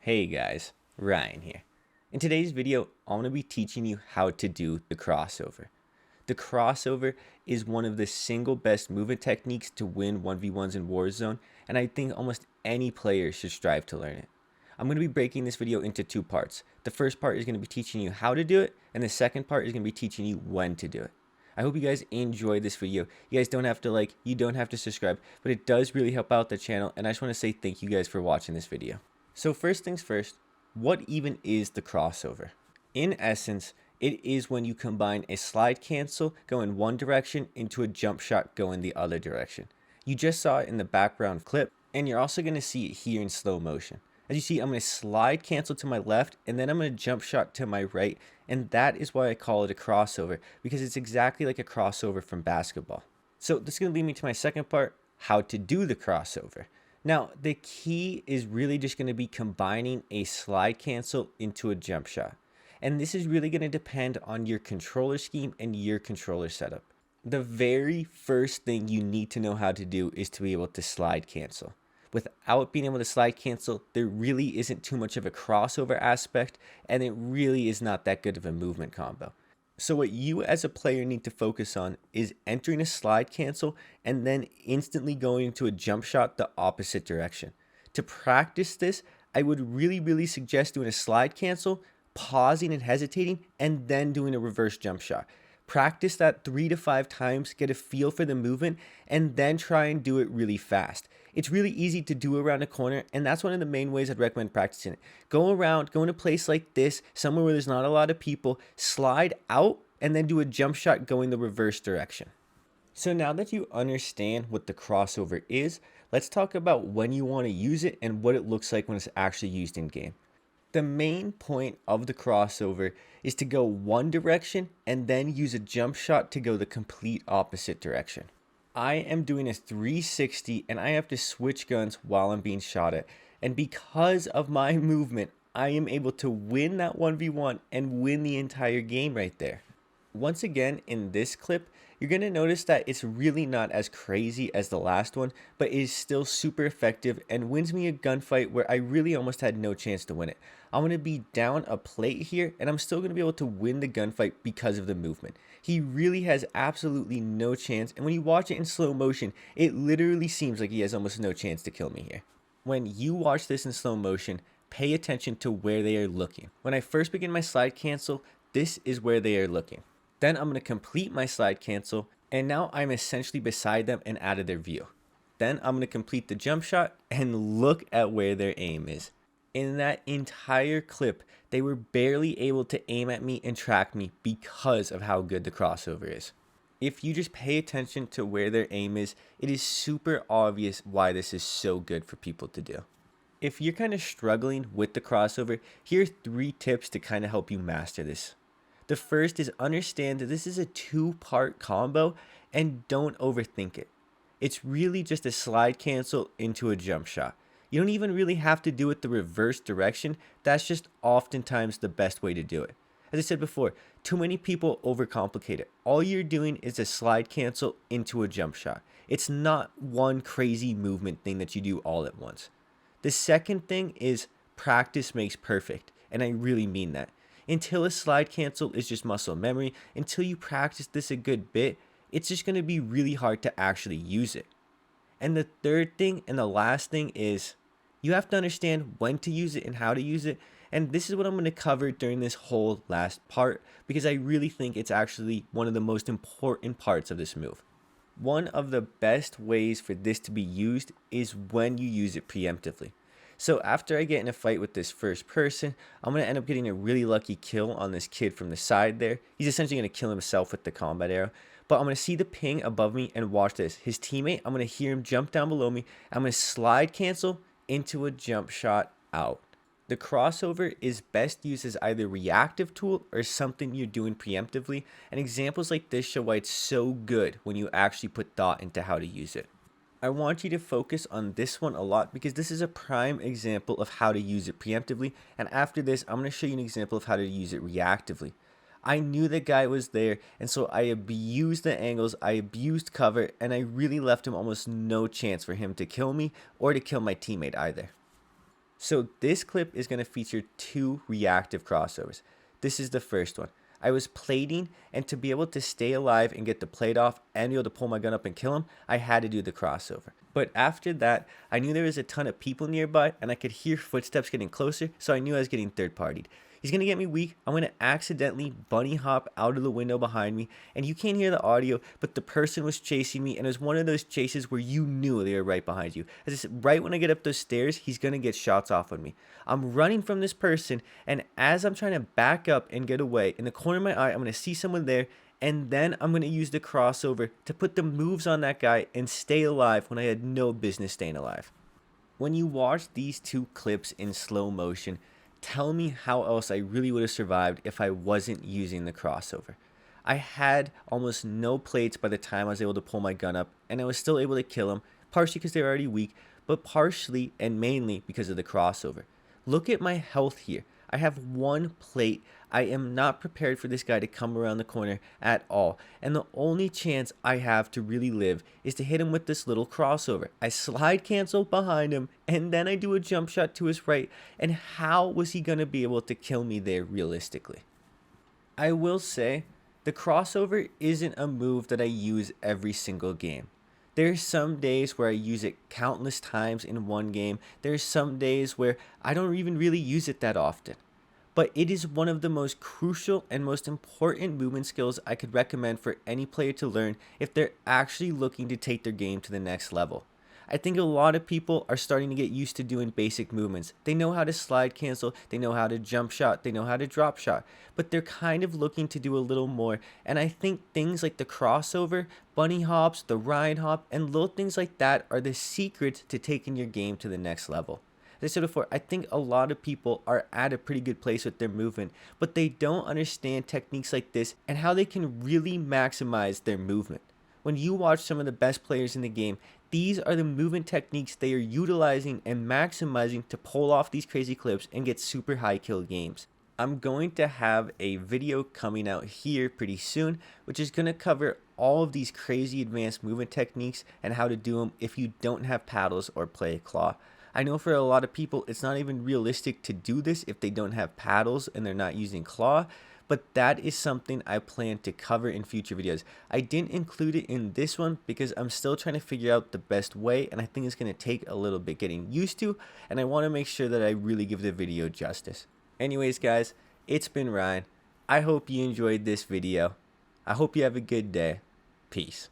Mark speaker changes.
Speaker 1: Hey guys, Ryan here. In today's video, I'm going to be teaching you how to do the crossover. The crossover is one of the single best movement techniques to win 1v1s in Warzone, and I think almost any player should strive to learn it. I'm going to be breaking this video into two parts. The first part is going to be teaching you how to do it, and the second part is going to be teaching you when to do it. I hope you guys enjoyed this video. You guys don't have to like, you don't have to subscribe, but it does really help out the channel, and I just want to say thank you guys for watching this video. So first things first, what even is the crossover? In essence, it is when you combine a slide cancel going one direction into a jump shot going the other direction. You just saw it in the background clip, and you're also going to see it here in slow motion. As you see, I'm going to slide cancel to my left, and then I'm going to jump shot to my right, and that is why I call it a crossover, because it's exactly like a crossover from basketball. So this is going to lead me to my second part, how to do the crossover. Now, the key is really just going to be combining a slide cancel into a jump shot. And this is really going to depend on your controller scheme and your controller setup. The very first thing you need to know how to do is to be able to slide cancel. Without being able to slide cancel, there really isn't too much of a crossover aspect, and it really is not that good of a movement combo. So what you as a player need to focus on is entering a slide cancel and then instantly going into a jump shot the opposite direction. To practice this, I would really suggest doing a slide cancel, pausing and hesitating, and then doing a reverse jump shot. Practice that 3 to 5 times, get a feel for the movement, and then try and do it really fast. It's really easy to do around a corner, and that's one of the main ways I'd recommend practicing it. Go around, go in a place like this, somewhere where there's not a lot of people, slide out, and then do a jump shot going the reverse direction. So now that you understand what the crossover is, let's talk about when you want to use it and what it looks like when it's actually used in game. The main point of the crossover is to go one direction and then use a jump shot to go the complete opposite direction. I am doing a 360 and I have to switch guns while I'm being shot at. And because of my movement, I am able to win that 1v1 and win the entire game right there. Once again, in this clip, you're going to notice that it's really not as crazy as the last one, but it is still super effective and wins me a gunfight where I really almost had no chance to win it. I'm going to be down a plate here, and I'm still going to be able to win the gunfight because of the movement. He really has absolutely no chance, and when you watch it in slow motion, it literally seems like he has almost no chance to kill me here. When you watch this in slow motion, pay attention to where they are looking. When I first begin my slide cancel, this is where they are looking. Then I'm going to complete my slide cancel, and now I'm essentially beside them and out of their view. Then I'm going to complete the jump shot and look at where their aim is. In that entire clip, they were barely able to aim at me and track me because of how good the crossover is. If you just pay attention to where their aim is, it is super obvious why this is so good for people to do. If you're kind of struggling with the crossover, here are 3 tips to kind of help you master this. The first is understand that this is a 2-part combo and don't overthink it. It's really just a slide cancel into a jump shot. You don't even really have to do it the reverse direction. That's just oftentimes the best way to do it. As I said before, too many people overcomplicate it. All you're doing is a slide cancel into a jump shot. It's not one crazy movement thing that you do all at once. The second thing is practice makes perfect, and I really mean that. Until a slide cancel is just muscle memory, until you practice this a good bit, it's just going to be really hard to actually use it. And the third thing and the last thing is you have to understand when to use it and how to use it. And this is what I'm going to cover during this whole last part because I really think it's actually one of the most important parts of this move. One of the best ways for this to be used is when you use it preemptively. So after I get in a fight with this first person, I'm going to end up getting a really lucky kill on this kid from the side there. He's essentially going to kill himself with the combat arrow. But I'm going to see the ping above me and watch this. His teammate, I'm going to hear him jump down below me. I'm going to slide cancel into a jump shot out. The crossover is best used as either a reactive tool or something you're doing preemptively. And examples like this show why it's so good when you actually put thought into how to use it. I want you to focus on this one a lot because this is a prime example of how to use it preemptively. And after this, I'm going to show you an example of how to use it reactively. I knew the guy was there, and so I abused the angles, I abused cover, and I really left him almost no chance for him to kill me or to kill my teammate either. So this clip is going to feature 2 reactive crossovers. This is the first one. I was plating, and to be able to stay alive and get the plate off and be able to pull my gun up and kill him, I had to do the crossover. But after that, I knew there was a ton of people nearby and I could hear footsteps getting closer, so I knew I was getting third partied. He's going to get me weak. I'm going to accidentally bunny hop out of the window behind me, and you can't hear the audio, but the person was chasing me, and it was one of those chases where you knew they were right behind you. As I said, right when I get up those stairs, he's going to get shots off on me. I'm running from this person, and as I'm trying to back up and get away, in the corner of my eye, I'm going to see someone there, and then I'm going to use the crossover to put the moves on that guy and stay alive when I had no business staying alive. When you watch these 2 clips in slow motion, tell me how else I really would have survived if I wasn't using the crossover. I had almost no plates by the time I was able to pull my gun up, and I was still able to kill him, partially because they were already weak, but partially and mainly because of the crossover. Look at my health here. I have 1 plate. I am not prepared for this guy to come around the corner at all. And the only chance I have to really live is to hit him with this little crossover. I slide cancel behind him, and then I do a jump shot to his right. And how was he going to be able to kill me there realistically? I will say, the crossover isn't a move that I use every single game. There's some days where I use it countless times in one game. There's some days where I don't even really use it that often. But it is one of the most crucial and most important movement skills I could recommend for any player to learn if they're actually looking to take their game to the next level. I think a lot of people are starting to get used to doing basic movements. They know how to slide cancel, they know how to jump shot, they know how to drop shot, but they're kind of looking to do a little more. And I think things like the crossover, bunny hops, the ride hop, and little things like that are the secrets to taking your game to the next level. As I said before, I think a lot of people are at a pretty good place with their movement, but they don't understand techniques like this and how they can really maximize their movement. When you watch some of the best players in the game, these are the movement techniques they are utilizing and maximizing to pull off these crazy clips and get super high kill games. I'm going to have a video coming out here pretty soon, which is going to cover all of these crazy advanced movement techniques and how to do them if you don't have paddles or play a claw. I know for a lot of people, it's not even realistic to do this if they don't have paddles and they're not using claw, but that is something I plan to cover in future videos. I didn't include it in this one because I'm still trying to figure out the best way, and I think it's going to take a little bit getting used to, and I want to make sure that I really give the video justice. Anyways, guys, it's been Ryan. I hope you enjoyed this video. I hope you have a good day. Peace.